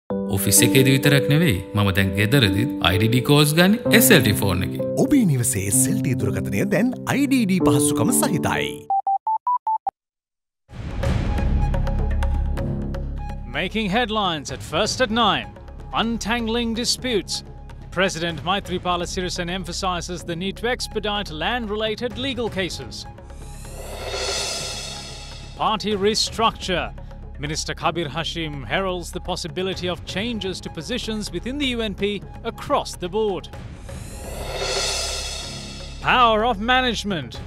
Office එකේදී විතරක් නෙවෙයි මම දැන් ගෙදරදිත් IDD කෝස් ගන්නේ SLT ෆෝන් එකේ. ඔබේ නිවසේ SLT දුරකථනය දැන් IDD පහසුකම සහිතයි. Making headlines at first at 9. Untangling disputes. President Maithripala Sirisena emphasises the need to expedite land-related legal cases. Party restructure. Minister Kabir Hashim heralds the possibility of changes to positions within the UNP across the board. Power of management.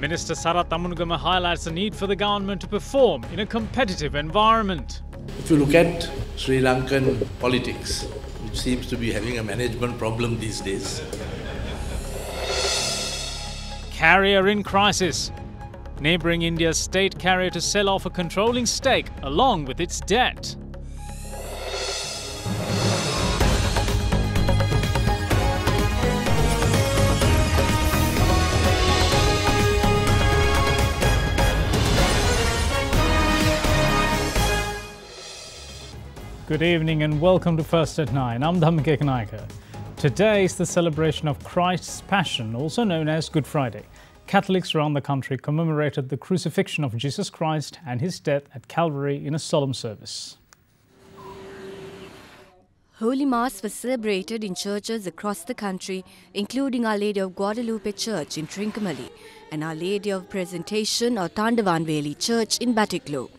Minister Sarath Amunugama highlights the need for the government to perform in a competitive environment. If you look at Sri Lankan politics, which seems to be having a management problem these days. Carrier in crisis. Neighbouring India's state carrier to sell off a controlling stake along with its debt. Good evening and welcome to First at 9. I'm Dhammika Ekanaika. Today is the celebration of Christ's Passion, also known as Good Friday. Catholics around the country commemorated the crucifixion of Jesus Christ and his death at Calvary in a solemn service. Holy Mass was celebrated in churches across the country, including Our Lady of Guadalupe Church in Trincomalee and Our Lady of Presentation or Tandavanveli Church in Batiklo.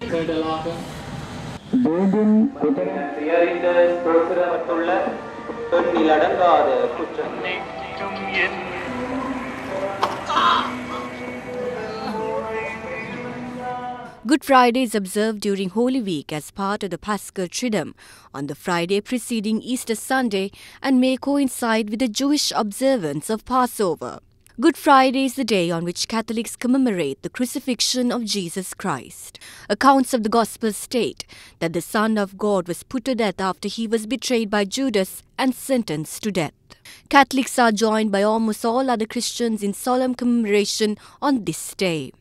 Good Friday is observed during Holy Week as part of the Paschal Triduum on the Friday preceding Easter Sunday and may coincide with the Jewish observance of Passover. Good Friday is the day on which Catholics commemorate the crucifixion of Jesus Christ. Accounts of the Gospel state that the Son of God was put to death after he was betrayed by Judas and sentenced to death. Catholics are joined by almost all other Christians in solemn commemoration on this day.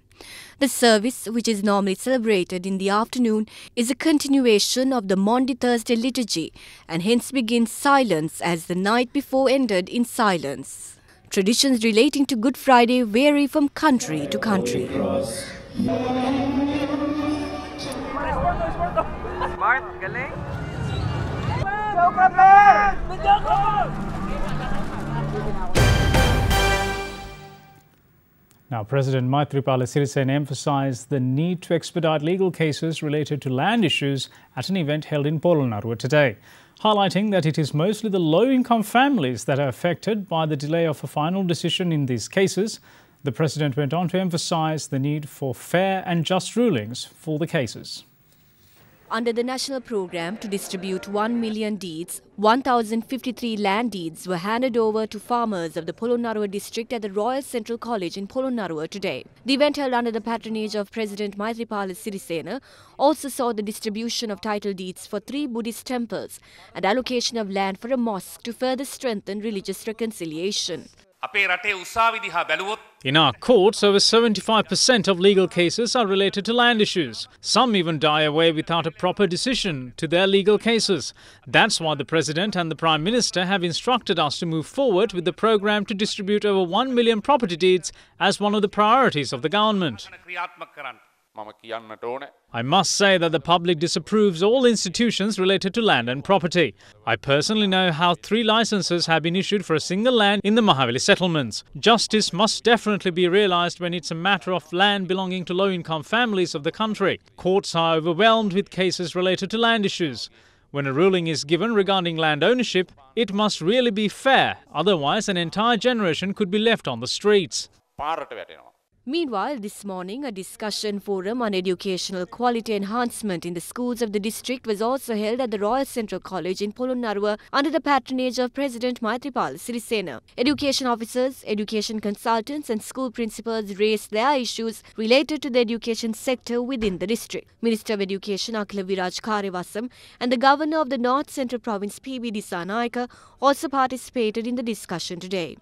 The service, which is normally celebrated in the afternoon, is a continuation of the Maundy Thursday liturgy and hence begins silence as the night before ended in silence. Traditions relating to Good Friday vary from country to country. Now, President Maithripala Sirisena emphasised the need to expedite legal cases related to land issues at an event held in Polonnaruwa today, highlighting that it is mostly the low-income families that are affected by the delay of a final decision in these cases. The President went on to emphasise the need for fair and just rulings for the cases. Under the national programme to distribute 1 million deeds, 1,053 land deeds were handed over to farmers of the Polonnaruwa district at the Royal Central College in Polonnaruwa today. The event held under the patronage of President Maithripala Sirisena also saw the distribution of title deeds for 3 Buddhist temples and allocation of land for a mosque to further strengthen religious reconciliation. In our courts, over 75% of legal cases are related to land issues. Some even die away without a proper decision to their legal cases. That's why the President and the Prime Minister have instructed us to move forward with the programme to distribute over 1 million property deeds as one of the priorities of the government. I must say that the public disapproves all institutions related to land and property. I personally know how 3 licenses have been issued for a single land in the Mahaveli settlements. Justice must definitely be realised when it's a matter of land belonging to low-income families of the country. Courts are overwhelmed with cases related to land issues. When a ruling is given regarding land ownership, it must really be fair. Otherwise, an entire generation could be left on the streets. Meanwhile, this morning, a discussion forum on educational quality enhancement in the schools of the district was also held at the Royal Central College in Polonnaruwa under the patronage of President Maithripala Sirisena. Education officers, education consultants and school principals raised their issues related to the education sector within the district. Minister of Education Akila Viraj Karewasam and the Governor of the North Central Province P.B. Disanayaka also participated in the discussion today.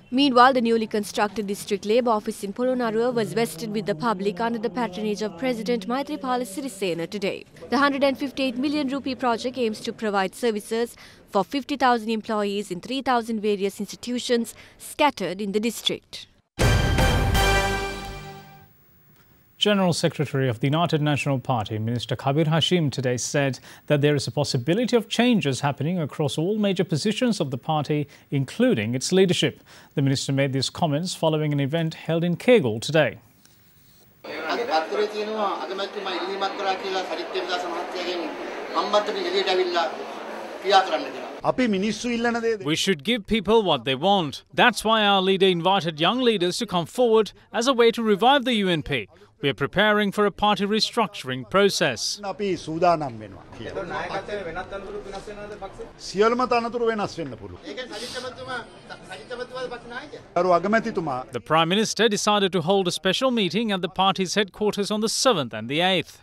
Meanwhile, the newly constructed district labour office in Polonnaruwa was vested with the public under the patronage of President Maithripala Sirisena today. The 158 million rupee project aims to provide services for 50,000 employees in 3,000 various institutions scattered in the district. General Secretary of the United National Party, Minister Kabir Hashim, today said that there is a possibility of changes happening across all major positions of the party, including its leadership. The minister made these comments following an event held in Kegel today. We should give people what they want. That's why our leader invited young leaders to come forward as a way to revive the UNP. We are preparing for a party restructuring process. The Prime Minister decided to hold a special meeting at the party's headquarters on the 7th and the 8th.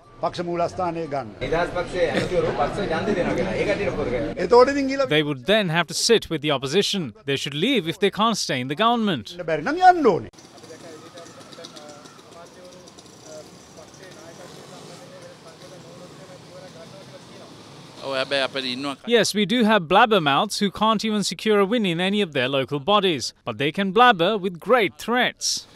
They would then have to sit with the opposition. They should leave if they can't stay in the government. Yes, we do have blabbermouths who can't even secure a win in any of their local bodies, but they can blabber with great threats.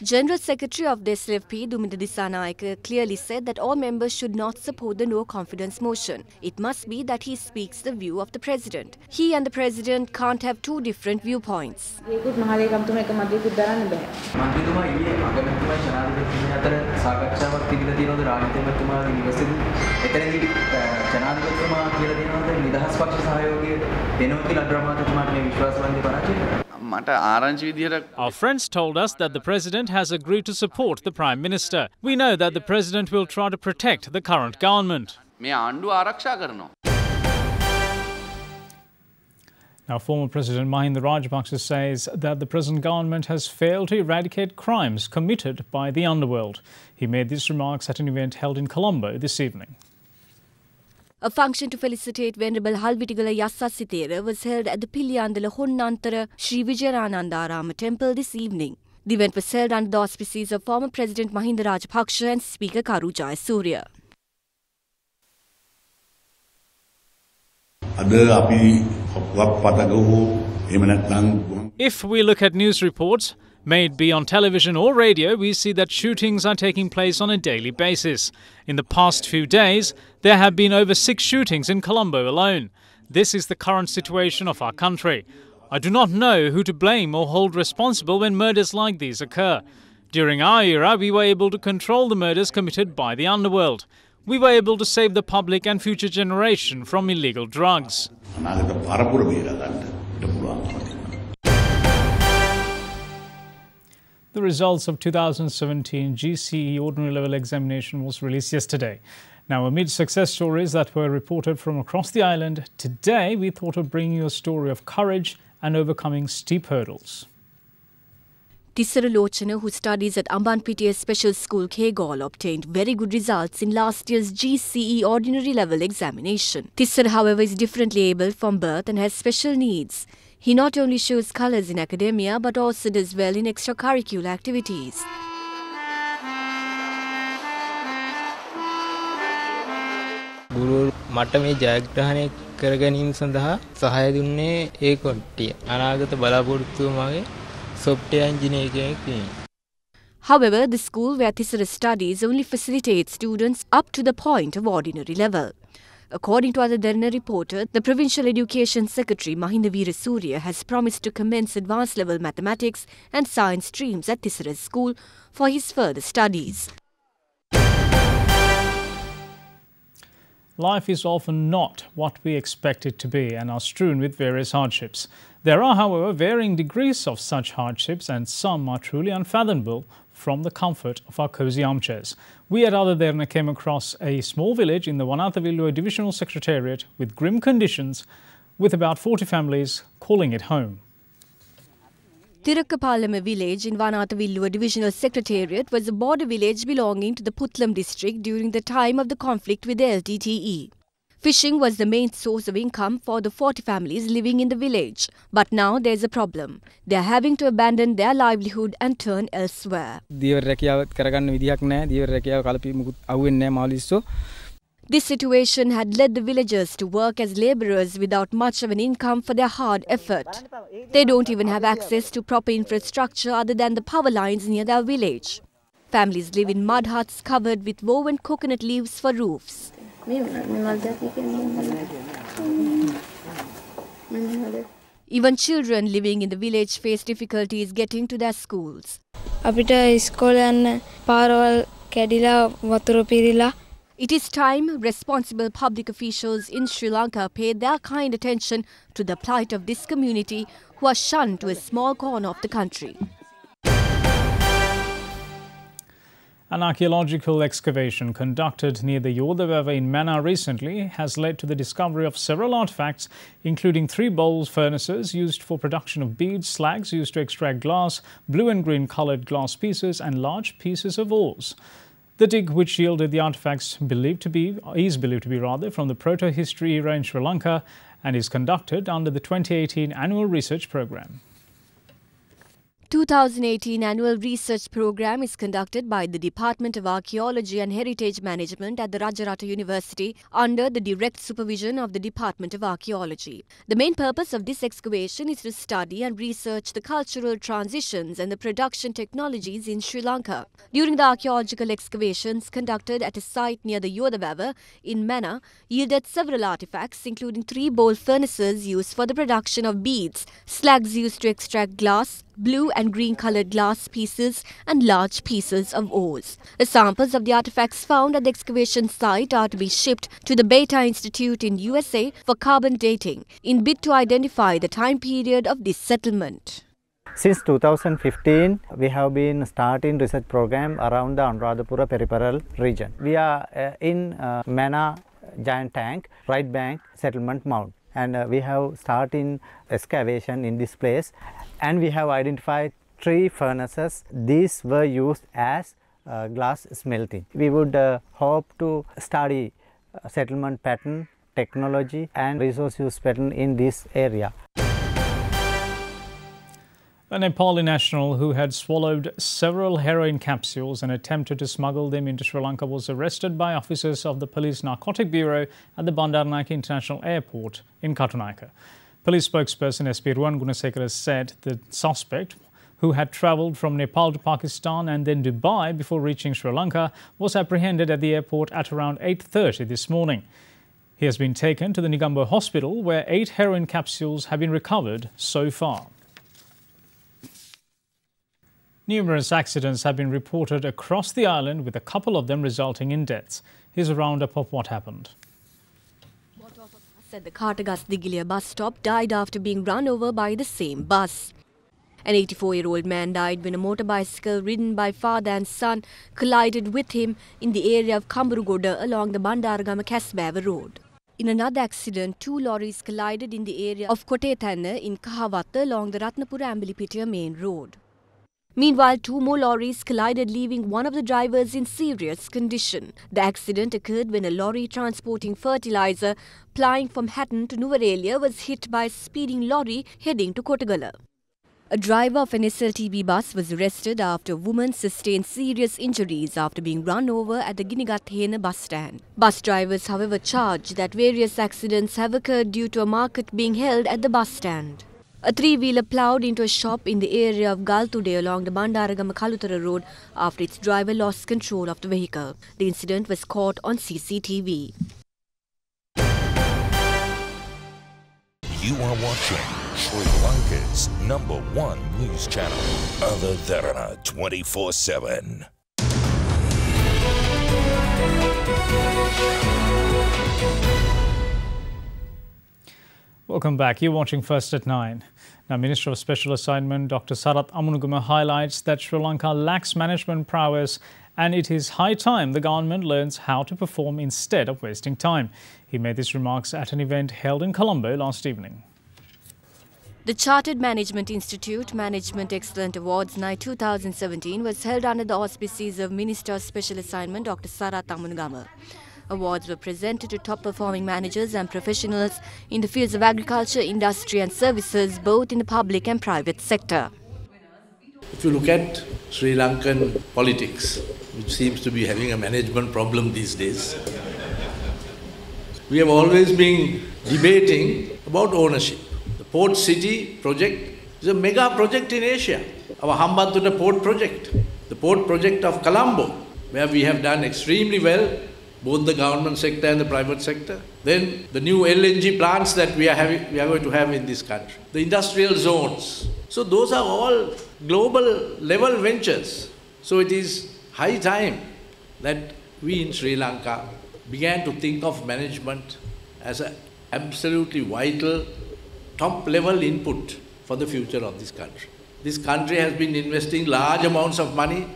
General Secretary of the SLFP, Duminda Disanayake, clearly said that all members should not support the no-confidence motion. It must be that he speaks the view of the President. He and the President can't have two different viewpoints. Our friends told us that the President has agreed to support the Prime Minister. We know that the President will try to protect the current government. Now, former President Mahinda Rajapaksa says that the present government has failed to eradicate crimes committed by the underworld. He made these remarks at an event held in Colombo this evening. A function to felicitate Venerable Halvitigala Yassasithera was held at the Pilliyandala Honnantara Sri Vijayanandarama temple this evening. The event was held under the auspices of former President Mahinda Rajapaksa and Speaker Karu Jayasuriya. If we look at news reports, may it be on television or radio, we see that shootings are taking place on a daily basis. In the past few days, there have been over 6 shootings in Colombo alone. This is the current situation of our country. I do not know who to blame or hold responsible when murders like these occur. During our era, we were able to control the murders committed by the underworld. We were able to save the public and future generation from illegal drugs. The results of 2017 GCE Ordinary Level Examination was released yesterday. Now, amid success stories that were reported from across the island, today we thought of bringing you a story of courage and overcoming steep hurdles. Tissara Lochana, who studies at Ambanpitiya Special School Kegol, obtained very good results in last year's GCE Ordinary Level Examination. Tissara, however, is differently abled from birth and has special needs. He not only shows colours in academia but also does well in extracurricular activities. ගුරු මට මේ ජයග්‍රහණය කර ගැනීම සඳහා සහාය දුන්නේ ඒ කොට්ටිය. අනාගත බලාපොරොත්තුව මගේ software engineer කෙනෙක් වෙන්න. However, the school where Tissara studies only facilitates students up to the point of ordinary level. According to other Derana reporter, the Provincial Education Secretary Mahinda Veerasuriya has promised to commence advanced level mathematics and science streams at Tissara's school for his further studies. Life is often not what we expect it to be and are strewn with various hardships. There are, however, varying degrees of such hardships, and some are truly unfathomable from the comfort of our cosy armchairs. We at Other Derana came across a small village in the Wanathavilluwa Divisional Secretariat with grim conditions, with about 40 families calling it home. Tirukkapalama village in Vanathavilluwa Divisional Secretariat was a border village belonging to the Puttlam district during the time of the conflict with the LTTE. Fishing was the main source of income for the 40 families living in the village. But now there's a problem. They are having to abandon their livelihood and turn elsewhere. This situation had led the villagers to work as labourers without much of an income for their hard effort. They don't even have access to proper infrastructure other than the power lines near their village. Families live in mud huts covered with woven coconut leaves for roofs. Even children living in the village face difficulties getting to their schools. It is time responsible public officials in Sri Lanka pay their kind attention to the plight of this community who are shunned to a small corner of the country. An archaeological excavation conducted near the Yodavava in Mana recently has led to the discovery of several artifacts, including 3 bowl furnaces used for production of beads, slags used to extract glass, blue and green coloured glass pieces and large pieces of ores. The dig, which yielded the artifacts is believed to be from the proto-history era in Sri Lanka and is conducted under the 2018 annual research program. 2018 annual research program is conducted by the Department of Archaeology and Heritage Management at the Rajarata University under the direct supervision of the Department of Archaeology. The main purpose of this excavation is to study and research the cultural transitions and the production technologies in Sri Lanka. During the archaeological excavations conducted at a site near the Yodavava in Mana yielded several artifacts including 3 bowl furnaces used for the production of beads, slags used to extract glass, blue and green coloured glass pieces and large pieces of ores. The samples of the artifacts found at the excavation site are to be shipped to the Beta Institute in USA for carbon dating in bid to identify the time period of this settlement. Since 2015, we have been starting research program around the Anuradhapura peripheral region. We are in Mana Giant Tank, right bank settlement mound. And we have started excavation in this place and we have identified 3 furnaces. These were used as glass smelting. We would hope to study settlement pattern, technology and resource use pattern in this area. A Nepali national who had swallowed several heroin capsules and attempted to smuggle them into Sri Lanka was arrested by officers of the Police Narcotic Bureau at the Bandaranaike International Airport in Katunaika. Police spokesperson SP Ruwan Gunasekara said the suspect, who had travelled from Nepal to Pakistan and then Dubai before reaching Sri Lanka, was apprehended at the airport at around 8:30 this morning. He has been taken to the Negombo Hospital where 8 heroin capsules have been recovered so far. Numerous accidents have been reported across the island, with a couple of them resulting in deaths. Here's a roundup of what happened. At the Kartagas Digiliya bus stop died after being run over by the same bus. An 84-year-old man died when a motorbicycle ridden by father and son collided with him in the area of Kamburugoda along the Bandaragama Kasbava road. In another accident, 2 lorries collided in the area of Kotetana in Kahawatha along the Ratnapura Ambalipitiya main road. Meanwhile, 2 more lorries collided, leaving one of the drivers in serious condition. The accident occurred when a lorry transporting fertilizer plying from Hatton to Nuwara was hit by a speeding lorry heading to Kotagala. A driver of an SLTB bus was arrested after a woman sustained serious injuries after being run over at the Ginigathena bus stand. Bus drivers, however, charged that various accidents have occurred due to a market being held at the bus stand. A 3-wheeler ploughed into a shop in the area of Galtude along the Bandaragama Kalutara road after its driver lost control of the vehicle. The incident was caught on CCTV. You are watching Sri Lanka's #1 news channel, Other Derana 24/7. Welcome back. You're watching First at 9. Now, Minister of Special Assignment Dr. Sarath Amunugama highlights that Sri Lanka lacks management prowess and it is high time the government learns how to perform instead of wasting time. He made these remarks at an event held in Colombo last evening. The Chartered Management Institute Management Excellent Awards Night 2017 was held under the auspices of Minister of Special Assignment Dr. Sara Tamunugama. Awards were presented to top-performing managers and professionals in the fields of agriculture, industry and services, both in the public and private sector. If you look at Sri Lankan politics, which seems to be having a management problem these days, we have always been debating about ownership. The Port City project is a mega project in Asia. Our Hambantota port project, the port project of Colombo, where we have done extremely well, both the government sector and the private sector. Then the new LNG plants that we are going to have in this country. The industrial zones. So those are all global level ventures. So it is high time that we in Sri Lanka began to think of management as an absolutely vital top-level input for the future of this country. This country has been investing large amounts of money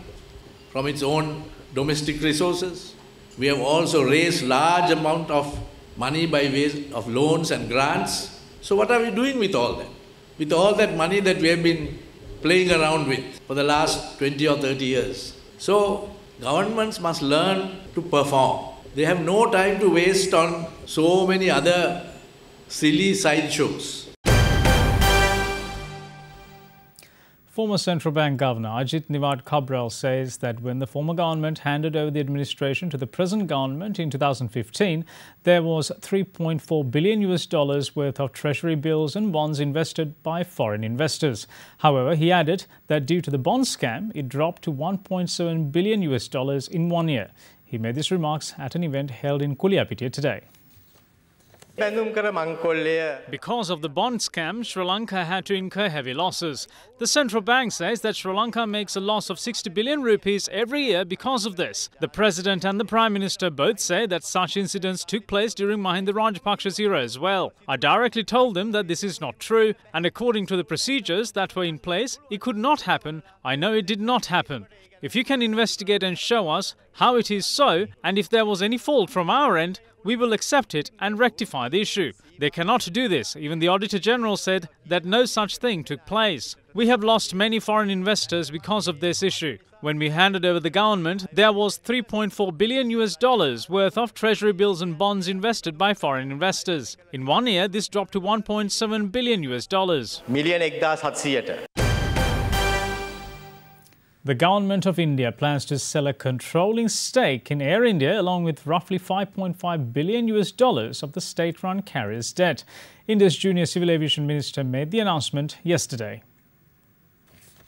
from its own domestic resources. We have also raised large amount of money by ways of loans and grants. So what are we doing with all that? With all that money that we have been playing around with for the last 20 or 30 years. So governments must learn to perform. They have no time to waste on so many other silly sideshows. Former Central Bank Governor Ajit Nivard Cabral says that when the former government handed over the administration to the present government in 2015, there was $3.4 billion worth of treasury bills and bonds invested by foreign investors. However, he added that due to the bond scam, it dropped to $1.7 billion in 1 year. He made these remarks at an event held in Kuliapitiya today. Because of the bond scam, Sri Lanka had to incur heavy losses. The central bank says that Sri Lanka makes a loss of 60 billion rupees every year because of this. The President and the Prime Minister both say that such incidents took place during Mahinda Rajapaksa's era as well. I directly told them that this is not true, and according to the procedures that were in place, it could not happen. I know it did not happen. If you can investigate and show us how it is so, and if there was any fault from our end, we will accept it and rectify the issue. They cannot do this. Even the Auditor General said that no such thing took place. We have lost many foreign investors because of this issue. When we handed over the government, there was $3.4 billion worth of treasury bills and bonds invested by foreign investors. In 1 year, this dropped to $1.7 billion. The government of India plans to sell a controlling stake in Air India along with roughly $5.5 billion of the state-run carrier's debt. India's junior civil aviation minister made the announcement yesterday.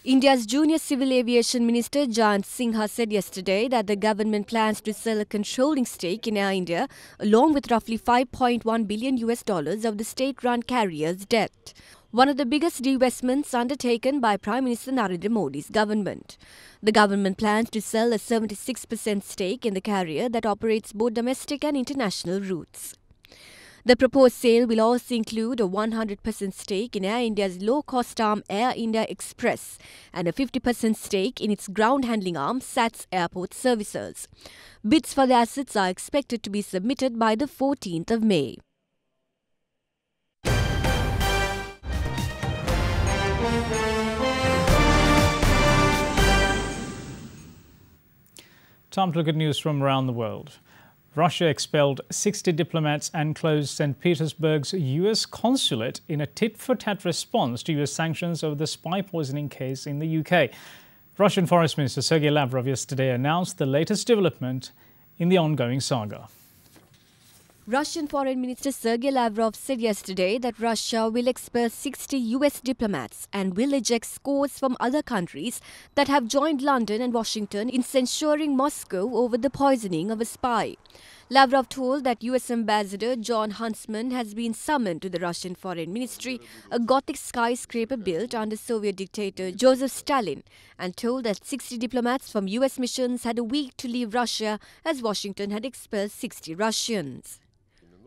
India's junior civil aviation minister Jayant Singha said yesterday that the government plans to sell a controlling stake in Air India along with roughly $5.1 billion of the state-run carrier's debt. One of the biggest divestments undertaken by Prime Minister Narendra Modi's government. The government plans to sell a 76% stake in the carrier that operates both domestic and international routes. The proposed sale will also include a 100% stake in Air India's low-cost arm Air India Express and a 50% stake in its ground handling arm SATS Airport Services. Bids for the assets are expected to be submitted by the 14th of May. Time to look at news from around the world. Russia expelled 60 diplomats and closed St. Petersburg's US consulate in a tit-for-tat response to US sanctions over the spy poisoning case in the UK. Russian Foreign Minister Sergei Lavrov yesterday announced the latest development in the ongoing saga. Russian Foreign Minister Sergei Lavrov said yesterday that Russia will expel 60 US diplomats and will eject scores from other countries that have joined London and Washington in censuring Moscow over the poisoning of a spy. Lavrov told that US Ambassador John Huntsman has been summoned to the Russian Foreign Ministry, a Gothic skyscraper built under Soviet dictator Joseph Stalin, and told that 60 diplomats from US missions had a week to leave Russia as Washington had expelled 60 Russians.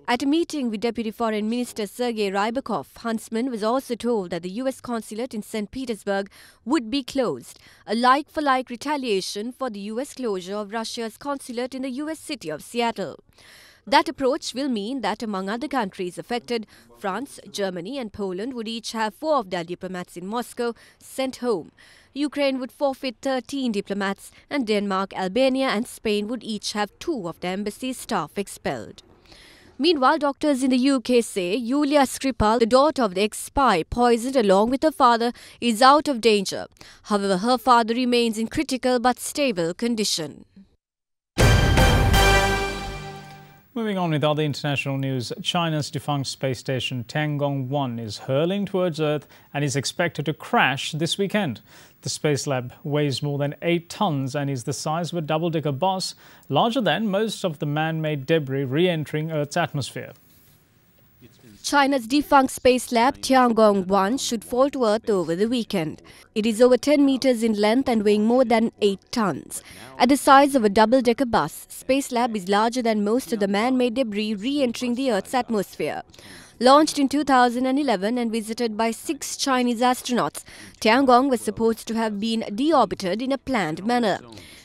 At a meeting with Deputy Foreign Minister Sergei Rybakov, Huntsman was also told that the US consulate in St. Petersburg would be closed, a like-for-like retaliation for the US closure of Russia's consulate in the US city of Seattle. That approach will mean that among other countries affected, France, Germany and Poland would each have 4 of their diplomats in Moscow sent home. Ukraine would forfeit 13 diplomats and Denmark, Albania and Spain would each have 2 of their embassy staff expelled. Meanwhile, doctors in the UK say Yulia Skripal, the daughter of the ex-spy poisoned along with her father, is out of danger. However, her father remains in critical but stable condition. Moving on with other international news, China's defunct space station Tiangong-1 is hurling towards Earth and is expected to crash this weekend. The space lab weighs more than 8 tons and is the size of a double-decker bus, larger than most of the man-made debris re-entering Earth's atmosphere. China's defunct space lab Tiangong-1 should fall to Earth over the weekend. It is over 10 meters in length and weighing more than 8 tons. At the size of a double-decker bus, Space Lab is larger than most of the man-made debris re-entering the Earth's atmosphere. Launched in 2011 and visited by 6 Chinese astronauts, Tiangong was supposed to have been deorbited in a planned manner.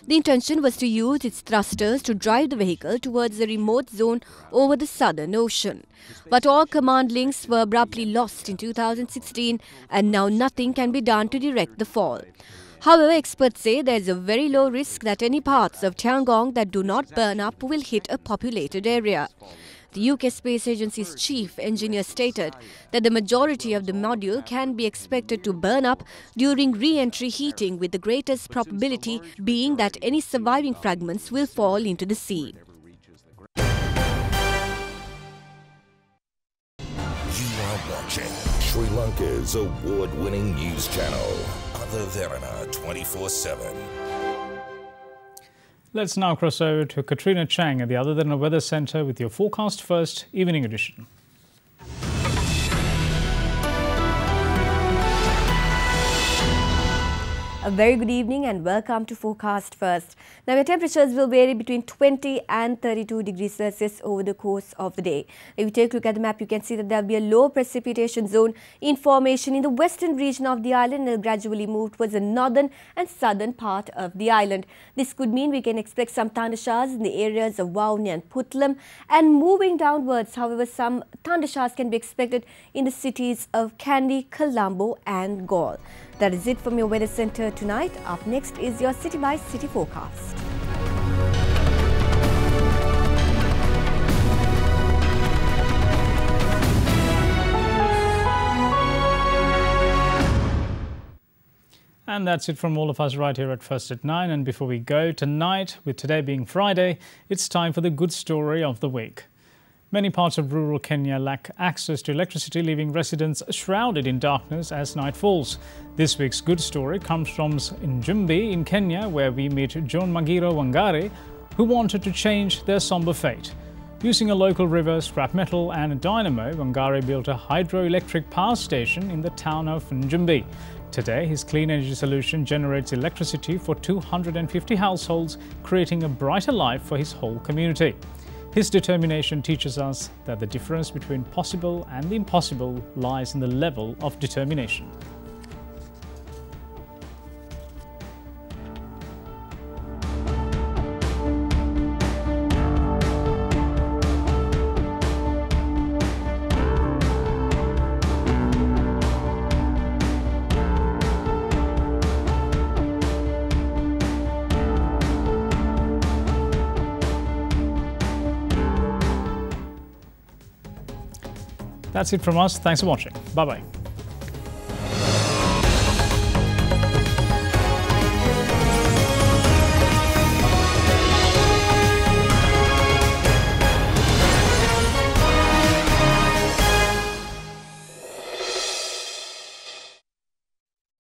The intention was to use its thrusters to drive the vehicle towards a remote zone over the Southern Ocean. But all command links were abruptly lost in 2016 and now nothing can be done to direct the fall. However, experts say there is a very low risk that any parts of Tiangong that do not burn up will hit a populated area. The UK Space Agency's chief engineer stated that the majority of the module can be expected to burn up during re-entry heating, with the greatest probability being that any surviving fragments will fall into the sea. You are watching Sri Lanka's award-winning news channel, Other Derana 24/7. Let's now cross over to Katrina Chang at the Other Derana Weather Centre with your Forecast First evening edition. A very good evening and welcome to Forecast First. Now, your temperatures will vary between 20 and 32 degrees Celsius over the course of the day. If you take a look at the map, you can see that there will be a low precipitation zone in formation in the western region of the island and will gradually move towards the northern and southern part of the island. This could mean we can expect some thunder showers in the areas of Vavuniya and Puttalam, and moving downwards, however, some thunder showers can be expected in the cities of Kandy, Colombo and Galle. That is it from your weather centre tonight. Up next is your City by City forecast. And that's it from all of us right here at First at 9. And before we go tonight, with today being Friday, it's time for the good story of the week. Many parts of rural Kenya lack access to electricity, leaving residents shrouded in darkness as night falls. This week's good story comes from Njumbi in Kenya, where we meet John Magiro Wangari, who wanted to change their somber fate. Using a local river, scrap metal and a dynamo, Wangari built a hydroelectric power station in the town of Njumbi. Today, his clean energy solution generates electricity for 250 households, creating a brighter life for his whole community. His determination teaches us that the difference between possible and the impossible lies in the level of determination. That's it from us. Thanks for watching. Bye-bye.